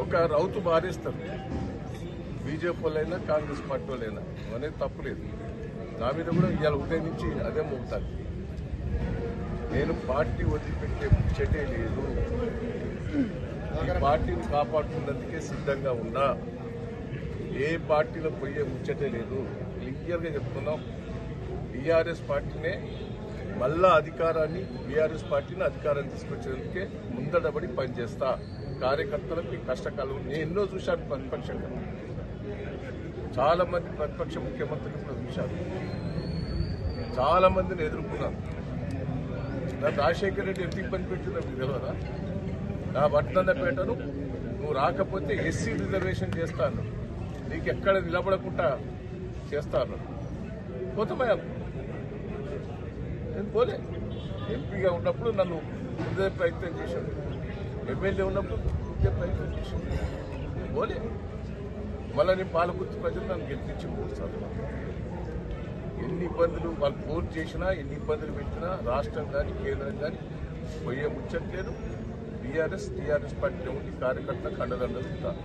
ఒక రౌతు మారేస్తారు బీజేపీ వాళ్ళైనా కాంగ్రెస్ పార్టీ వాళ్ళైనా అనేది తప్పులేదు. నా మీద కూడా ఇవాళ ఉదయం నుంచి అదే మోగుతాను. నేను పార్టీ వదిలిపెట్టే ముచ్చటే లేదు. ఈ పార్టీని కాపాడుతున్నందుకే సిద్ధంగా ఉన్నా. ఏ పార్టీలో పోయే ముచ్చటే లేదు. క్లియర్గా చెప్తున్నాం. టీఆర్ఎస్ పార్టీనే మళ్ళా అధికారాన్ని బీఆర్ఎస్ పార్టీని అధికారాన్ని తీసుకొచ్చేందుకే ముందడబడి పనిచేస్తా. కార్యకర్తలకు ఈ కష్టకాలం నేను ఎన్నో చూశాను. ప్రతిపక్షంగా చాలా మంది ప్రతిపక్ష ముఖ్యమంత్రులు కూడా చూశాను. చాలా మందిని ఎదుర్కొన్నాను. నన్ను రాజశేఖర రెడ్డి ఎంత ఇబ్బంది పెట్టిందో మీకు తెలియదా? నా బట్నన్నపేటను నువ్వు రాకపోతే ఎస్సీ రిజర్వేషన్ చేస్తాను, నీకు ఎక్కడ నిలబడకుండా చేస్తాను. పోతామయ్యా, నేను పోలే. ఎంపీగా ఉన్నప్పుడు నన్ను ఇదే ప్రయత్నం చేశాను, ఎమ్మెల్యే ఉన్నప్పుడు ఇదే ప్రయత్నం చేశాను, పోలే. మళ్ళీ నేను పాలకుర్తి ప్రజలు నన్ను గెలిపించి 3 సార్లు. ఎన్ని ఇబ్బందులు వాళ్ళు ఫోన్ చేసినా, ఎన్ని ఇబ్బందులు పెట్టినా రాష్ట్రం కానీ కేంద్రం కానీ పోయే ముచ్చట్లేదు. టీఆర్ఎస్ పార్టీలో ఉండి కార్యకర్తలకు అండదండలు ఉంటారు.